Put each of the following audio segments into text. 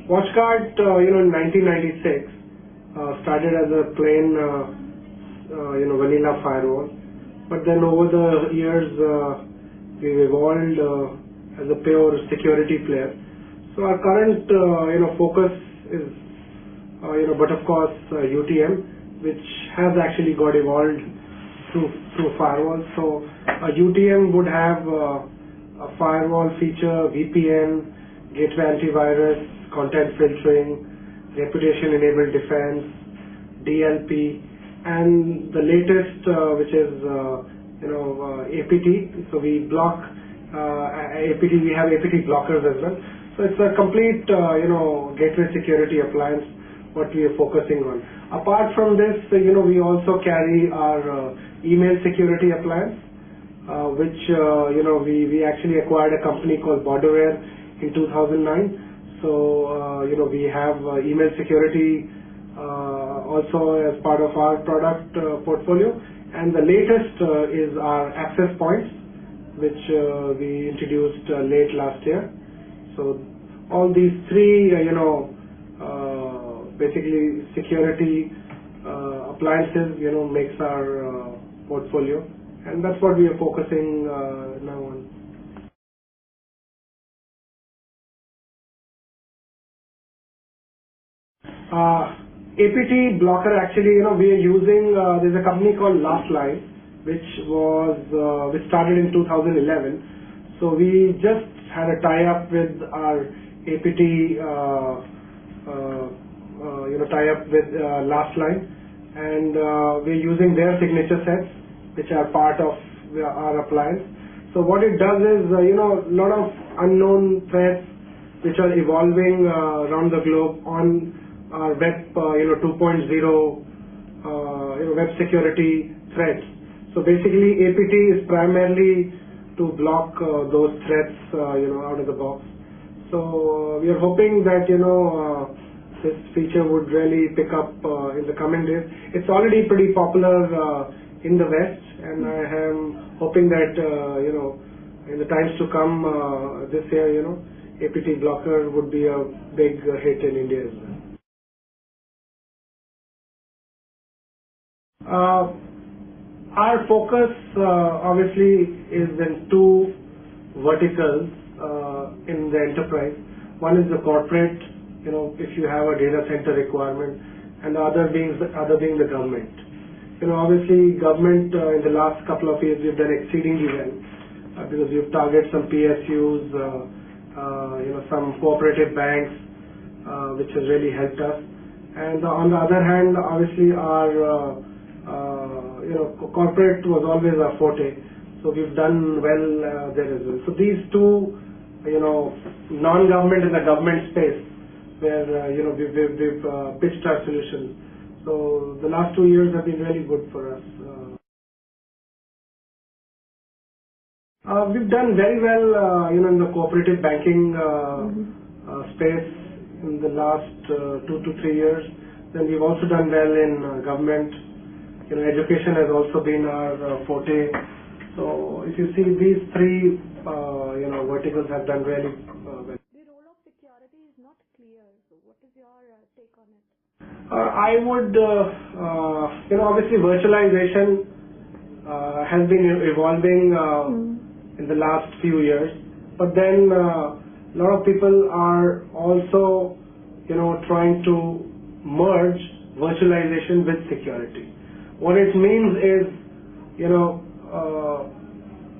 WatchGuard, in 1996, started as a plain, vanilla firewall. But then over the years, we've evolved as a pure security player. So our current, focus is, but of course, UTM, which has actually got evolved through firewalls. So a UTM would have a firewall feature, VPN, gateway antivirus, content filtering, reputation-enabled defense, DLP, and the latest, which is APT. So we block APT. We have APT blockers as well. So it's a complete gateway security appliance what we are focusing on. Apart from this, we also carry our email security appliance, which we actually acquired a company called Borderware in 2009. So we have email security also as part of our product portfolio, and the latest is our access points, which we introduced late last year. So all these three, basically security appliances, makes our portfolio, and that's what we are focusing now on. APT blocker, actually, we are using, there's a company called Lastline, which started in 2011. So we just had a tie-up with our APT, tie-up with Lastline, and we're using their signature sets, which are part of our appliance. So what it does is, a lot of unknown threats which are evolving around the globe on our web 2.0 web security threats. So basically APT is primarily to block those threats out of the box. So we are hoping that this feature would really pick up in the coming days. It's already pretty popular in the West, and I am hoping that in the times to come this year, APT blocker would be a big hit in India as well. Our focus obviously is in two verticals in the enterprise. One is the corporate, if you have a data center requirement, and the other being the government. Obviously government in the last couple of years we've done exceedingly well because we've targeted some PSUs, some cooperative banks, which has really helped us. And on the other hand, obviously our corporate was always our forte, so we've done well there as well. So these two, non-government and the government space, where we've pitched our solutions. So the last 2 years have been really good for us. We've done very well, in the cooperative banking space in the last 2 to 3 years. Then we've also done well in government. Education has also been our forte. So if you see these three, verticals have done really well. The role of security is not clear. So what is your take on it? I would, obviously virtualization has been evolving in the last few years. But then a lot of people are also, trying to merge virtualization with security. What it means is,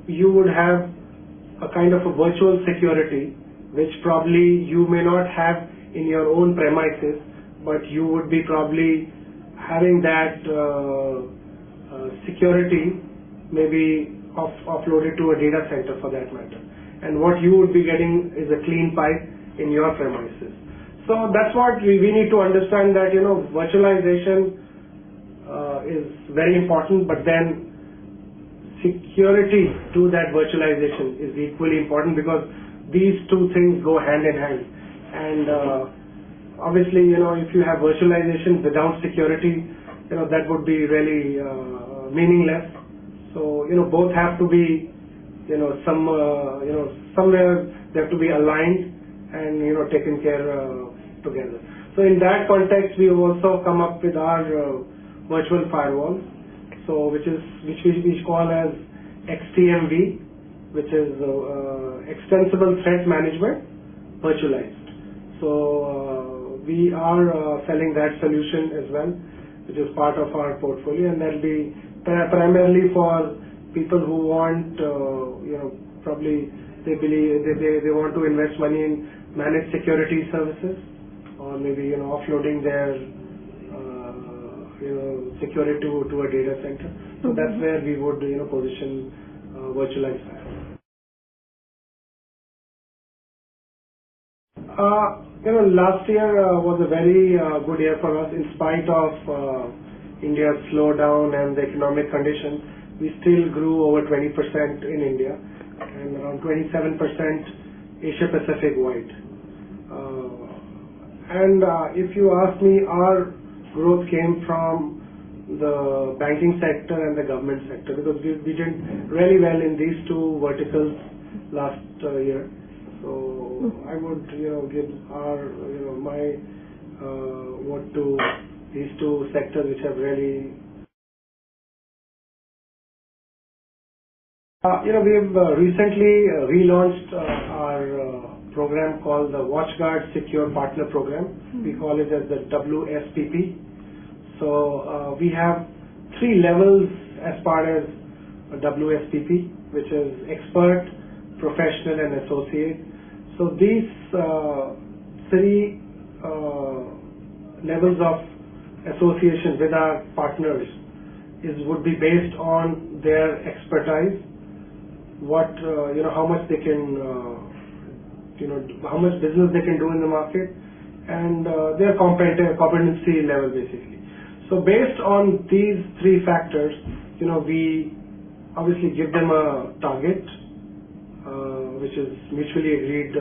you would have a kind of a virtual security, which probably you may not have in your own premises, but you would be probably having that security maybe offloaded to a data center for that matter. And what you would be getting is a clean pipe in your premises. So that's what we need to understand, that virtualization is very important, but then security to that virtualization is equally important, because these two things go hand in hand. And obviously, if you have virtualization without security, that would be really meaningless. So both have to be somewhere they have to be aligned and taken care together. So in that context, we have also come up with our virtual firewall, so which we call as XTMV, which is Extensible Threat Management Virtualized. So we are selling that solution as well, which is part of our portfolio, and that will be primarily for people who want, probably they believe they want to invest money in managed security services, or maybe offloading their security to a data center. So that's where we would position virtualized firewall. Last year was a very good year for us. In spite of India's slowdown and the economic conditions, we still grew over 20% in India and around 27% Asia Pacific wide. And if you ask me, our growth came from the banking sector and the government sector, because we did really well in these two verticals last year. So I would give my vote to these two sectors which have really we have recently relaunched our program called the WatchGuard Secure Partner Program. We call it as the WSPP. So we have 3 levels as part as WSPP, which is expert, professional, and associate. So these 3 levels of association with our partners would be based on their expertise, how much they can how much business they can do in the market, and their competency level basically. So based on these 3 factors, we obviously give them a target which is mutually agreed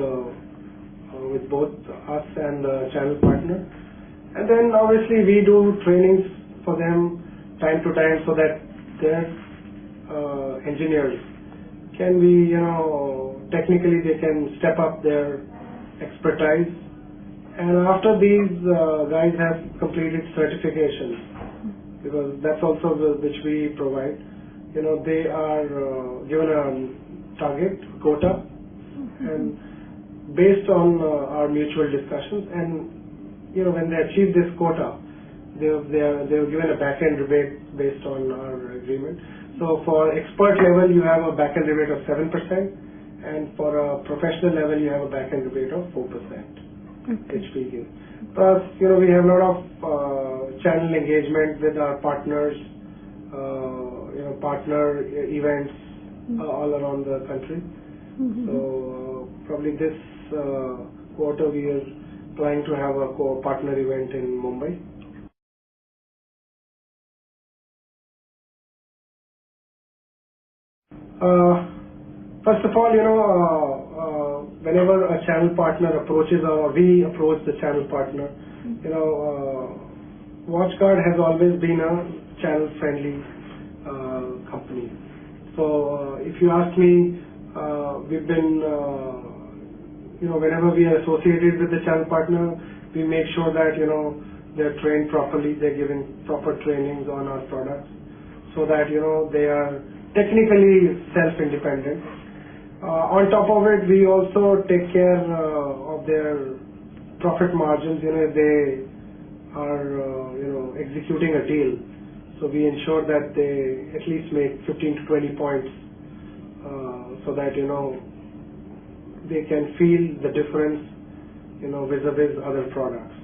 with both us and the channel partner, and then obviously we do trainings for them time to time so that their engineers can be technically they can step up their expertise, and after these guys have completed certifications, because that's also which we provide, they are given a target quota, and based on our mutual discussions, and when they achieve this quota, they are given a back-end rebate based on our agreement. So for expert level you have a back-end rebate of 7%, and for a professional level you have a back-end rebate of 4%, which we give. Plus, we have a lot of channel engagement with our partners, partner events all around the country. So probably this quarter we are planning to have a partner event in Mumbai. First of all, whenever a channel partner approaches or we approach the channel partner, WatchGuard has always been a channel-friendly company. So if you ask me, we've been, whenever we are associated with the channel partner, we make sure that they're trained properly, they're given proper trainings on our products, so that they are technically self-independent. On top of it, we also take care of their profit margins. If they are executing a deal, so we ensure that they at least make 15 to 20 points, so that they can feel the difference vis-a-vis other products.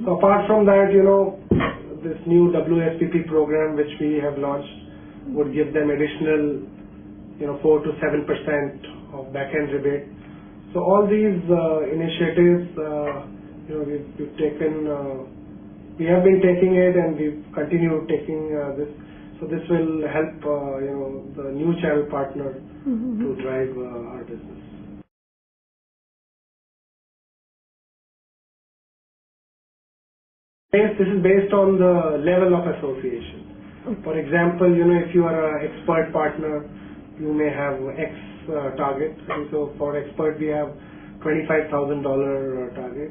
So apart from that, this new WSPP program which we have launched would give them additional 4 to 7% of back-end rebate. So all these initiatives we've taken, we have been taking it, and we've continued taking this. So this will help the new channel partner to drive our business. This is based on the level of association. For example, if you are an expert partner, you may have X target. So for expert, we have $25,000 target,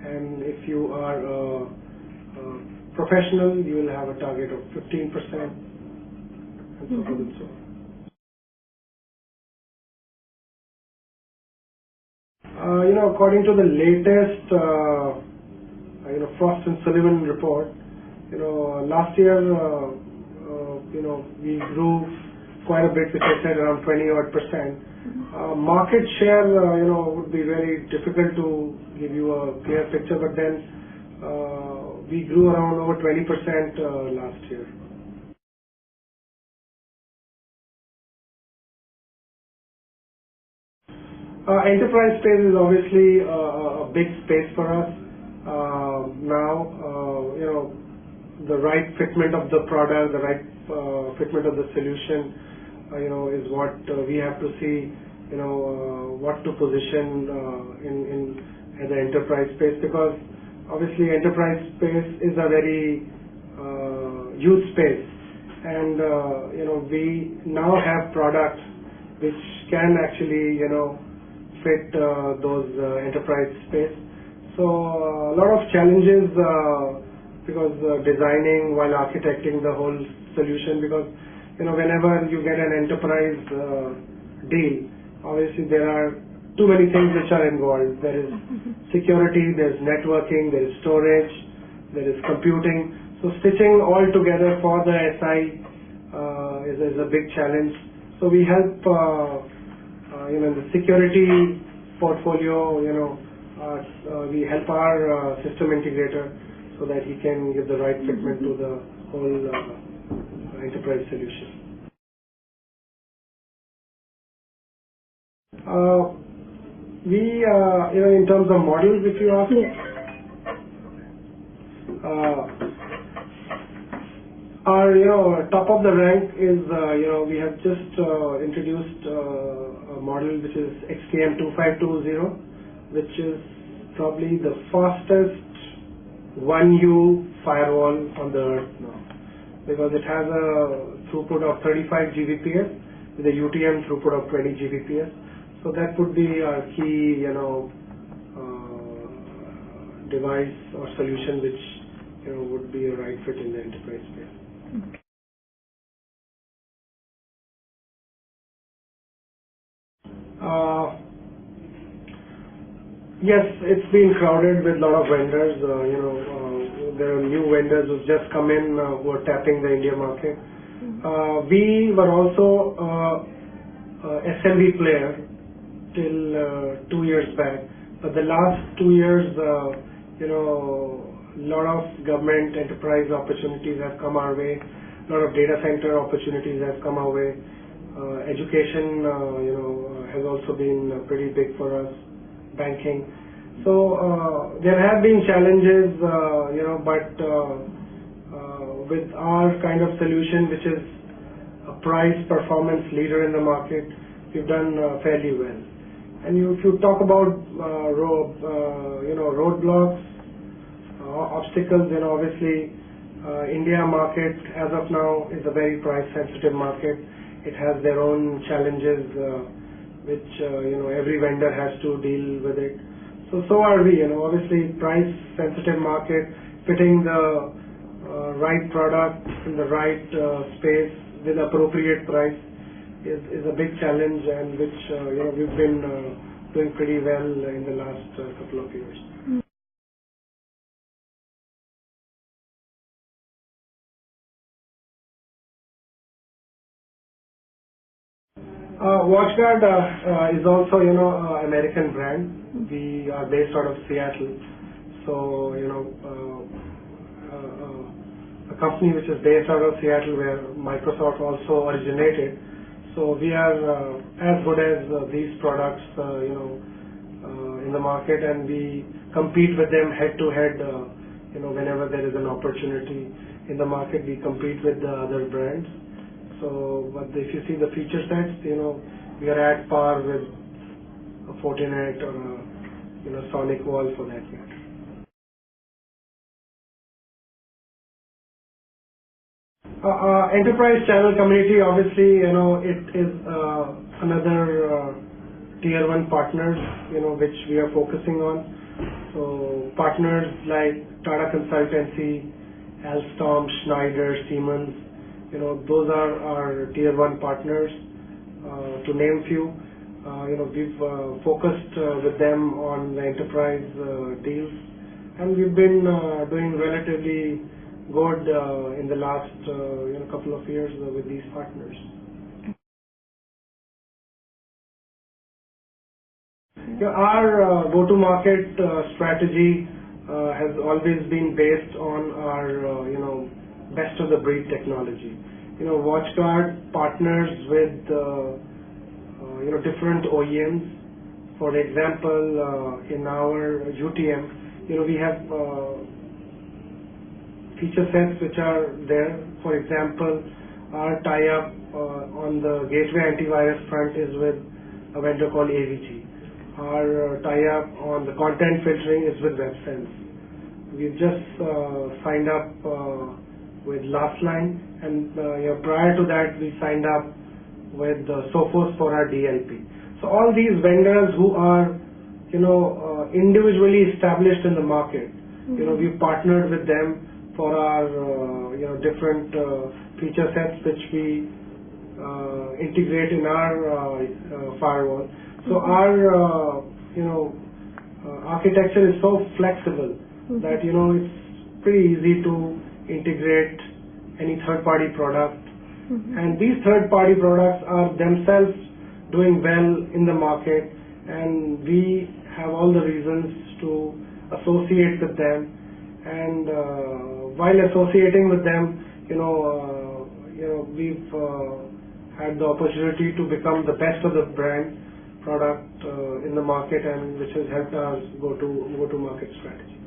and if you are a professional, you will have a target of 15%, and so forth and so on. According to the latest, Frost and Sullivan report, last year, we grew quite a bit, which I said around 20-odd%. Market share, would be very difficult to give you a clear picture, but then we grew around over 20% last year. Enterprise space is obviously a big space for us. Now, the right fitment of the product, the right fitment of the solution, is what we have to see, what to position in the enterprise space, because obviously enterprise space is a very huge space, and we now have products which can actually fit those enterprise space. So a lot of challenges because designing while architecting the whole solution, because whenever you get an enterprise deal, obviously there are too many things which are involved. There is security, there is networking, there is storage, there is computing. So stitching all together for the SI is a big challenge. So we help in the security portfolio, we help our system integrator so that he can give the right fitment to the whole enterprise solution. We, in terms of models, if you ask, our top of the rank is, we have just introduced a model which is XKM2520, which is probably the fastest 1U firewall on the earth now, because it has a throughput of 35 Gbps with a UTM throughput of 20 Gbps. So that would be our key, device or solution which would be a right fit in the enterprise space. Yes, it's been crowded with a lot of vendors. There are new vendors who've just come in who are tapping the India market. We were also SMB player till 2 years back, but the last 2 years, a lot of government enterprise opportunities have come our way. A lot of data center opportunities have come our way. Education, has also been pretty big for us. Banking. So there have been challenges, but with our kind of solution, which is a price performance leader in the market, we've done fairly well. And if you talk about roadblocks, obstacles, obviously India market as of now is a very price sensitive market. It has their own challenges, which every vendor has to deal with it. So are we. Obviously price sensitive market, fitting the right product in the right space with appropriate price is a big challenge, and which we've been doing pretty well in the last couple of years. WatchGuard is also, American brand. We are based out of Seattle. So, a company which is based out of Seattle, where Microsoft also originated. So we are as good as these products, in the market, and we compete with them head to head. Whenever there is an opportunity in the market, we compete with the other brands. So, but if you see the feature sets, we are at par with a Fortinet or a Sonic Wall for that matter. Enterprise channel community, obviously, it is another tier 1 partners, which we are focusing on. So partners like Tata Consultancy, Alstom, Schneider, Siemens, those are our tier 1 partners, to name few. We've focused with them on the enterprise deals, and we've been doing relatively good in the last couple of years with these partners. Our go-to-market strategy has always been based on our best of the breed technology. WatchGuard partners with different OEMs. For example, in our UTM, we have feature sets which are there. For example, our tie-up on the gateway antivirus front is with a vendor called AVG. Our tie-up on the content filtering is with WebSense. We've just signed up with Lastline, and prior to that we signed up with Sophos for our DLP. So all these vendors who are individually established in the market, we've partnered with them for our different feature sets which we integrate in our firewall. So our architecture is so flexible that it's pretty easy to integrate any third-party product, and these third-party products are themselves doing well in the market, and we have all the reasons to associate with them. And while associating with them, we've had the opportunity to become the best of the brand product in the market, and which has helped us go to market strategy.